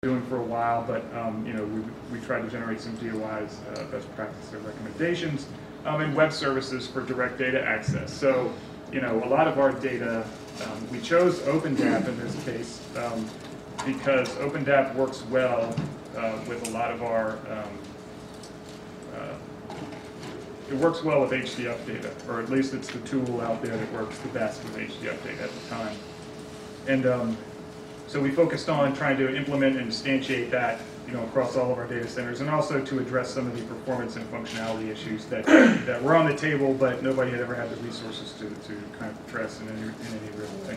doing for a while, but we tried to generate some DOIs, best practice or recommendations, and web services for direct data access. So, a lot of our data, we chose OpenDAP in this case because OpenDAP works well with a lot of our, it works well with HDF data, or at least it's the tool out there that works the best with HDF data at the time. And so we focused on trying to implement and instantiate that, across all of our data centers, and also to address some of the performance and functionality issues that were on the table, but nobody had ever had the resources to kind of address in any real way.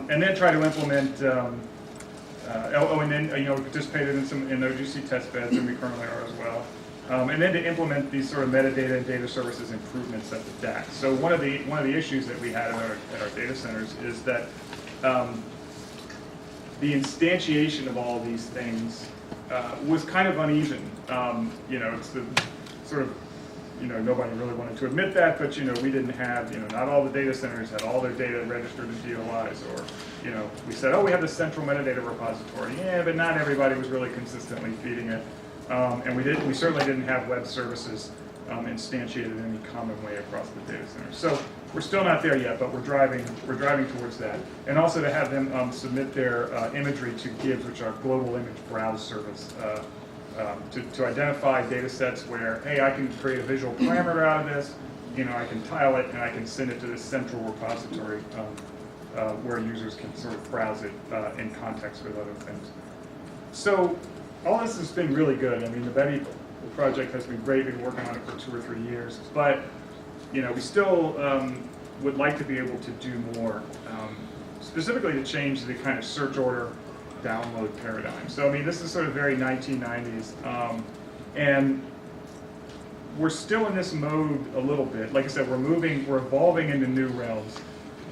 And then try to implement. And then we participated in some OGC test beds, and we currently are as well. And then to implement these sort of metadata and data services improvements at the DAC. So one of the issues that we had at our data centers is that the instantiation of all these things was kind of uneven. It's the sort of, nobody really wanted to admit that, but we didn't have, not all the data centers had all their data registered in DOIs, or we said, oh, we have this central metadata repository, but not everybody was really consistently feeding it, and we certainly didn't have web services instantiated in any common way across the data center. So we're still not there yet, but we're driving towards that. And also to have them submit their imagery to GIBS, which are Global Image Browse Service, to identify data sets where, hey, I can create a visual parameter out of this, I can tile it, and I can send it to this central repository where users can sort of browse it in context with other things. So all this has been really good. I mean, the Betty project has been great. We've been working on it for 2 or 3 years, but we still would like to be able to do more, specifically to change the kind of search order download paradigm. So I mean, this is sort of very 1990s, and we're still in this mode a little bit. Like I said, we're evolving into new realms.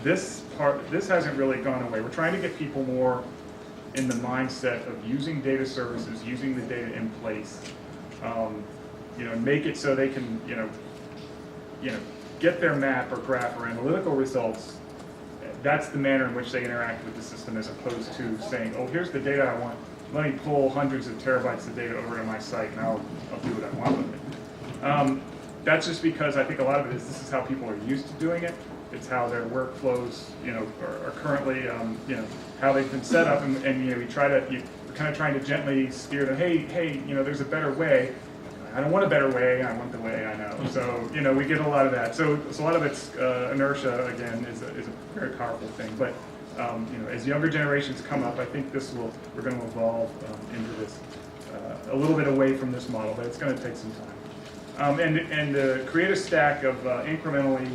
This hasn't really gone away. We're trying to get people more in the mindset of using data services, using the data in place, make it so they can, get their map or graph or analytical results. That's the manner in which they interact with the system, as opposed to saying, oh, here's the data I want. Let me pull hundreds of terabytes of data over to my site, and I'll do what I want with it. That's just because I think a lot of it is this is how people are used to doing it. It's how their workflows, are currently, how they've been set up, and we we're kind of trying to gently steer them. Hey, there's a better way. I don't want a better way. I want the way I know. So we get a lot of that. So a lot of it's inertia. Again, is a very powerful thing. But as younger generations come up, I think we're going to evolve into this a little bit away from this model, but it's going to take some time. And create a stack of incrementally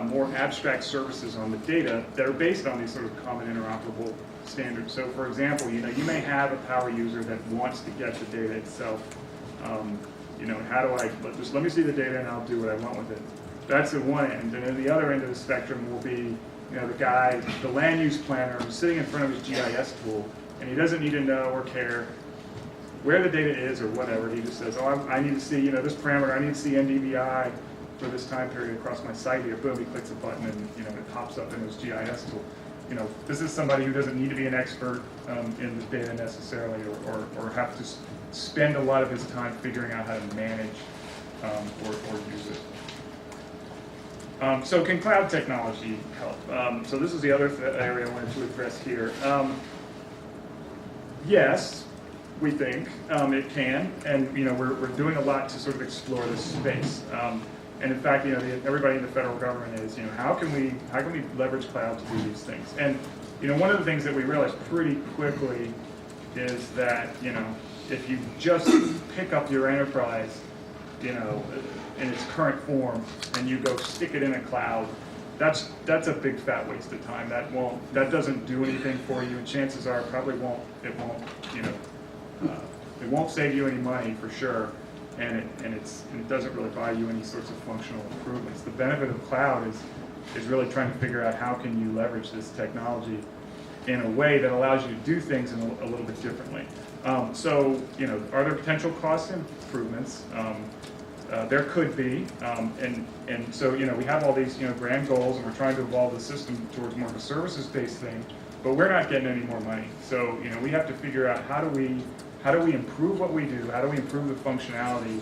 more abstract services on the data that are based on these sort of common interoperable standards. So for example, you may have a power user that wants to get the data itself. How do I, just let me see the data and I'll do what I want with it. That's at one end. And then the other end of the spectrum will be, the land use planner who's sitting in front of his GIS tool, and he doesn't need to know or care where the data is or whatever. He just says, oh, I need to see, this parameter, I need to see NDVI for this time period across my site here. Boom, he clicks a button and, it pops up in his GIS tool. This is somebody who doesn't need to be an expert in the data necessarily, or have to spend a lot of his time figuring out how to manage or use it. So can cloud technology help? So this is the other area I wanted to address here. Yes, we think it can, and we're doing a lot to sort of explore this space. And in fact, everybody in the federal government is, how can we leverage cloud to do these things? And one of the things that we realized pretty quickly is that if you just pick up your enterprise, in its current form, and you go stick it in a cloud, that's a big fat waste of time. That doesn't do anything for you, and chances are it won't save you any money for sure. And it doesn't really buy you any sorts of functional improvements. The benefit of cloud is really trying to figure out how can you leverage this technology in a way that allows you to do things in a little bit differently. So are there potential cost improvements? There could be, and so we have all these grand goals, and we're trying to evolve the system towards more of a services-based thing. but we're not getting any more money. So we have to figure out how do we improve what we do? How do we improve the functionality?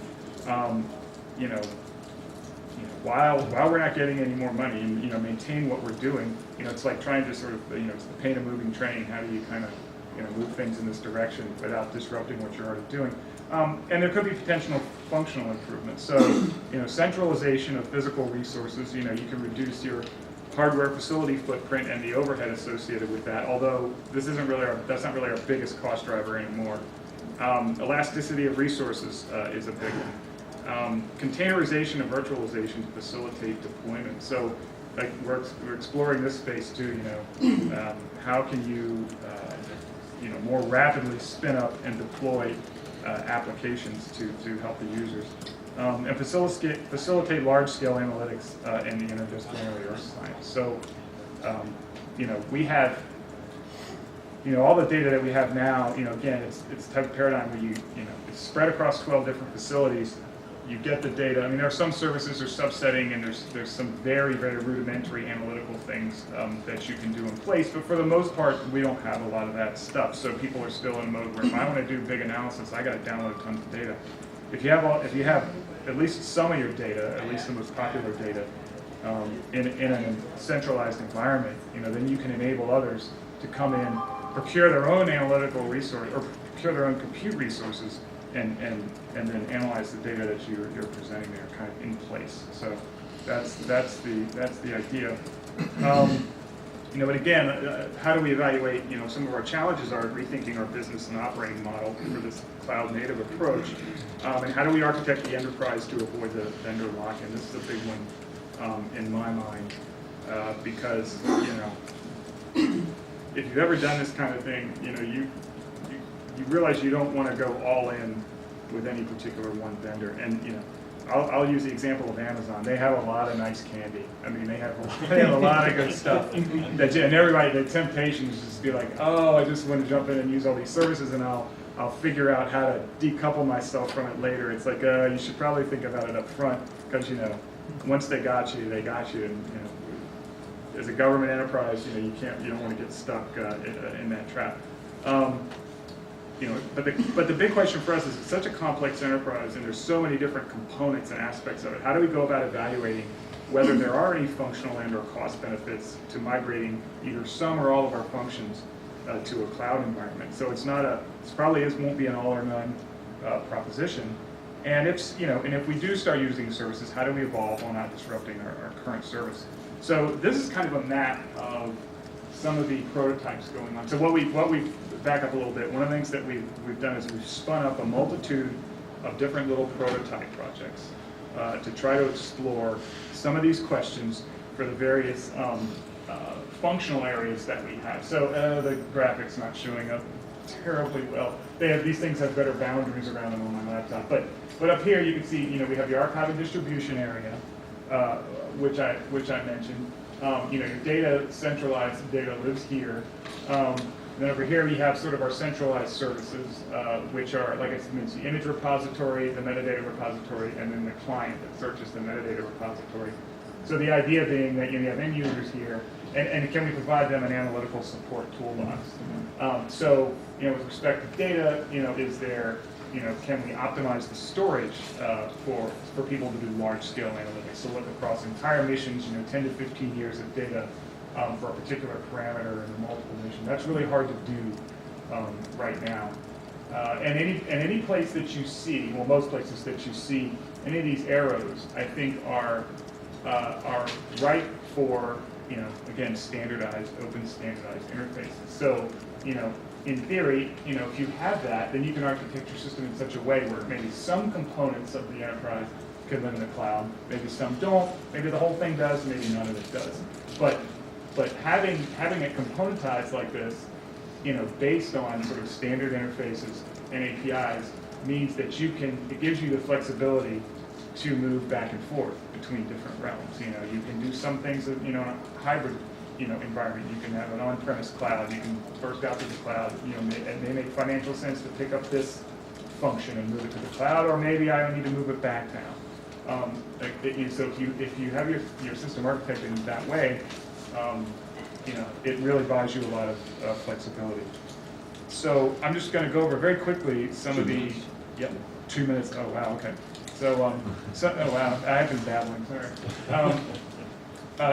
While we're not getting any more money, and maintain what we're doing. It's like trying to sort of it's the paint a moving train. How do you kind of move things in this direction without disrupting what you're already doing? And there could be potential functional improvements. So centralization of physical resources. You can reduce your hardware facility footprint and the overhead associated with that. Although that's not really our biggest cost driver anymore. Elasticity of resources is a big one. Containerization and virtualization to facilitate deployment. So, like we're exploring this space too. How can you, more rapidly spin up and deploy applications to help the users, and facilitate large-scale analytics in the interdisciplinary earth science. So, we have. All the data that we have now, again, it's the type of paradigm where it's spread across 12 different facilities. You get the data. I mean, there are some services or subsetting, and there's some very, very rudimentary analytical things that you can do in place. But for the most part, we don't have a lot of that stuff. So people are still in a mode where if I want to do big analysis, I got to download tons of data. If you have at least some of your data, at least the most popular data, in a centralized environment, then you can enable others to come in, procure their own analytical resource or procure their own compute resources, and then analyze the data that you're presenting there, kind of in place. So that's the idea. But again, how do we evaluate? Some of our challenges are rethinking our business and operating model for this cloud-native approach, and how do we architect the enterprise to avoid the vendor lock-in? This is a big one in my mind because if you've ever done this kind of thing, you realize you don't want to go all in with any particular one vendor. And I'll use the example of Amazon. They have a lot of nice candy. I mean, they have a lot of good stuff. And everybody, the temptation is just to be like, oh, I just want to jump in and use all these services, and I'll figure out how to decouple myself from it later. It's like you should probably think about it up front, because once they got you, and as a government enterprise, you don't want to get stuck in that trap. But the big question for us is it's such a complex enterprise, and there's so many different components and aspects of it. How do we go about evaluating whether there are any functional and/or cost benefits to migrating either some or all of our functions to a cloud environment? So it won't be an all or none proposition. And if we do start using services, how do we evolve while not disrupting our current service? So this is kind of a map of some of the prototypes going on. So what we back up a little bit. One of the things that we've done is we've spun up a multitude of different little prototype projects to try to explore some of these questions for the various functional areas that we have. So the graphics not showing up terribly well. These things have better boundaries around them on my laptop. But up here you can see, we have the archive and distribution area, which I mentioned. Your data, centralized data lives here. Then over here we have sort of our centralized services, which are, like I mentioned, the image repository, the metadata repository, and then the client that searches the metadata repository. So the idea being that you have end users here, and can we provide them an analytical support toolbox? So with respect to data, is there, can we optimize the storage for people to do large-scale analytics? So look across entire missions, 10 to 15 years of data for a particular parameter in a multiple mission. That's really hard to do right now. And any place that you see, well, most places that you see, any of these arrows, I think are right for, again, open standardized interfaces. So, in theory, if you have that, then you can architect your system in such a way where maybe some components of the enterprise can live in the cloud, maybe some don't, maybe the whole thing does, maybe none of it does. But having it componentized like this, based on sort of standard interfaces and APIs, means that it gives you the flexibility to move back and forth between different realms. You can do some things that, in a hybrid, environment. You can have an on-premise cloud. You can burst out to the cloud. It may make financial sense to pick up this function and move it to the cloud, or maybe I need to move it back now. So if you have your system architected in that way, it really buys you a lot of flexibility. So I'm just going to go over very quickly some of the, 2 minutes. Oh wow, okay. So, oh wow, I have been babbling. Sorry.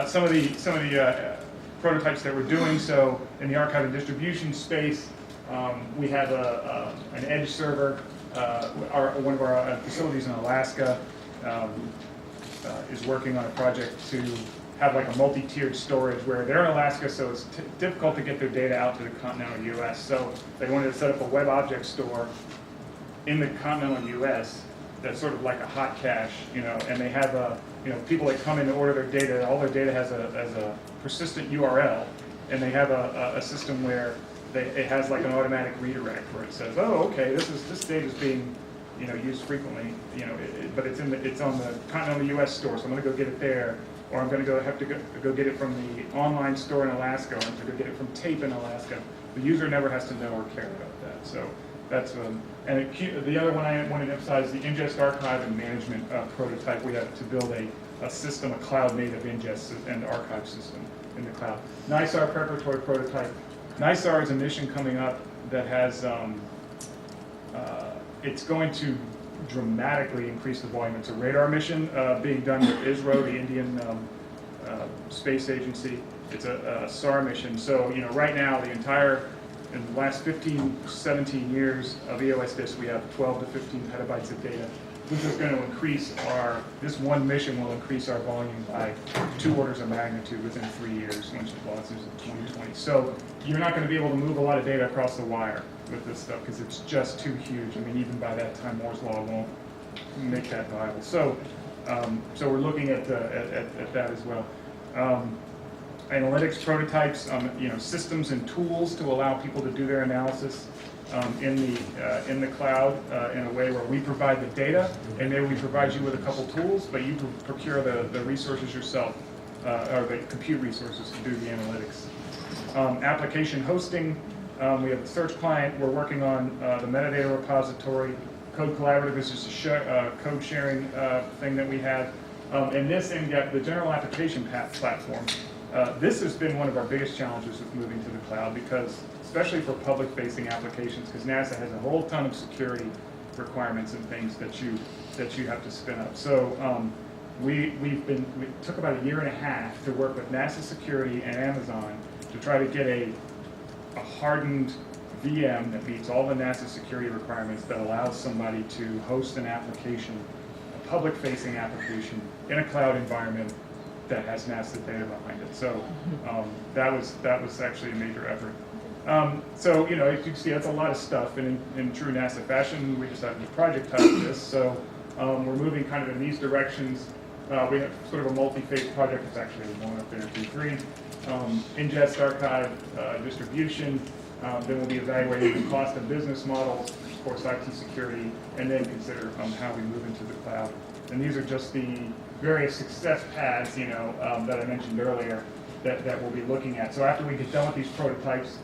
Some of the prototypes that we're doing. So in the archive and distribution space, we have an edge server. One of our facilities in Alaska is working on a project to have like a multi-tiered storage where they're in Alaska, so it's difficult to get their data out to the continental U.S. So they wanted to set up a web object store in the continental U.S. that's sort of like a hot cache, and they have people that come in to order their data. All their data has a persistent URL, and they have a system where it has like an automatic redirect where it says, oh, okay, this data is being used frequently, but it's on the continental U.S. store, so I'm going to go get it there. Or I'm going to have to go get it from the online store in Alaska, or I'm going to go get it from tape in Alaska. The user never has to know or care about that. So that's the other one I wanted to emphasize, the ingest, archive, and management prototype. We have to build a system, a cloud-native ingest and archive system in the cloud. NISAR preparatory prototype. NISAR is a mission coming up that has, it's going to dramatically increase the volume. It's a radar mission being done with ISRO, the Indian Space Agency. It's a SAR mission. So, right now, in the last 15, 17 years of EOS disk, we have 12 to 15 petabytes of data. This is going to increase this one mission will increase our volume by 2 orders of magnitude within 3 years once it launches in 2020. So you're not going to be able to move a lot of data across the wire with this stuff because it's just too huge. I mean, even by that time, Moore's Law won't make that viable. So, so we're looking at that as well. Analytics prototypes, systems and tools to allow people to do their analysis in the cloud in a way where we provide the data, and maybe we provide you with a couple tools, but you procure the resources yourself, or the compute resources to do the analytics. Application hosting, we have the search client. We're working on the metadata repository. Code Collaborative is just a code sharing thing that we have. And this the general application platform. This has been one of our biggest challenges with moving to the cloud because, especially for public-facing applications, because NASA has a whole ton of security requirements and things that you have to spin up. So we took about 1.5 years to work with NASA Security and Amazon to try to get a hardened VM that meets all the NASA security requirements that allows somebody to host an application, a public-facing application in a cloud environment that has NASA data behind it. So that was actually a major effort. So as you can see, that's a lot of stuff. And in true NASA fashion, we decided to projectize this. So we're moving kind of in these directions. We have sort of a multi-phase project. It's actually one up there, 2, 3. Ingest, archive, distribution. Then we'll be evaluating the cost of business models, of course, IT security, and then consider how we move into the cloud. And these are just the various success paths, that I mentioned earlier that we'll be looking at. So after we get done with these prototypes,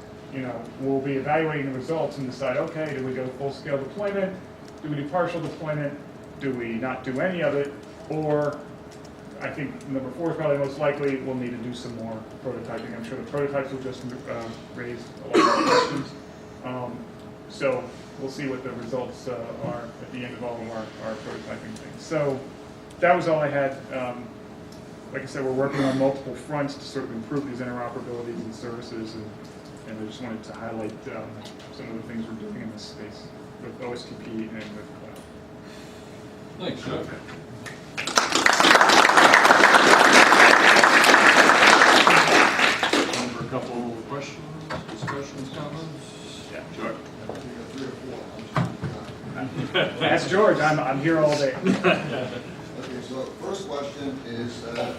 we'll be evaluating the results and decide, okay, do we go full-scale deployment? Do we do partial deployment? Do we not do any of it? Or I think number 4 is probably most likely. We'll need to do some more prototyping. I'm sure the prototypes will just raise a lot of questions. So we'll see what the results are at the end of all of our prototyping things. So that was all I had. Like I said, we're working on multiple fronts to sort of improve these interoperabilities and services, and I just wanted to highlight some of the things we're doing in this space with OSTP and with cloud. Thanks, Chuck. Time for a couple questions, discussions, comments? Yeah, George. Ask George. I'm here all day. Okay, so first question is there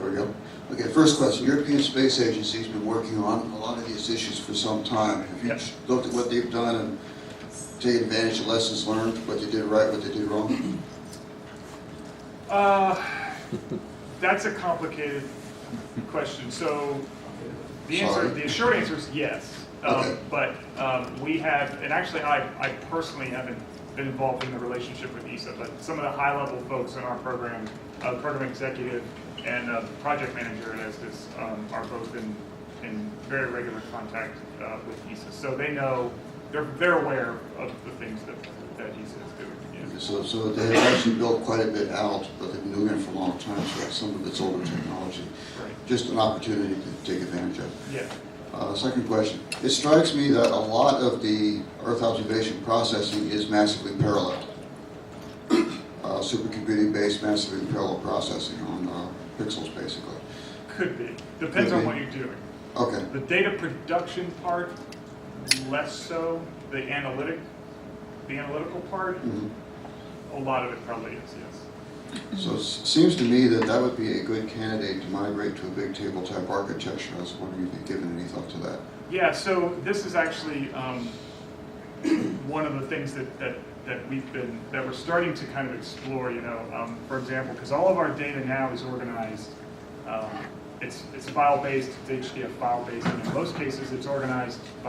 we go. Okay, first question. European Space Agency has been working on a lot of these issues for some time. Have you looked at what they've done and taken advantage of lessons learned, what they did right, what they did wrong? That's a complicated question. So The short answer is yes. Okay. But we have, and actually I personally haven't been involved in the relationship with ESA, but some of the high-level folks in our program, program executive and project manager at ESDIS, are both in very regular contact with ESA. So they know, they're aware of the things that ESA is doing. Yeah. So they have actually built quite a bit out, but they've been doing it for a long time, so some of it's older technology. Right. Just an opportunity to take advantage of. Yeah. Second question. It strikes me that a lot of the Earth observation processing is massively parallel. Supercomputing-based massively parallel processing on pixels, basically. Could be. Depends on what you're doing. Okay. The data production part, less so. The analytical part, a lot of it probably is, yes. So it seems to me that that would be a good candidate to migrate to a big table type architecture. I was wondering if you've given any thought to that. Yeah, so this is actually one of the things that we're starting to kind of explore, you know, for example, because all of our data now is organized, it's file-based, it's HDF file-based, and in most cases it's organized by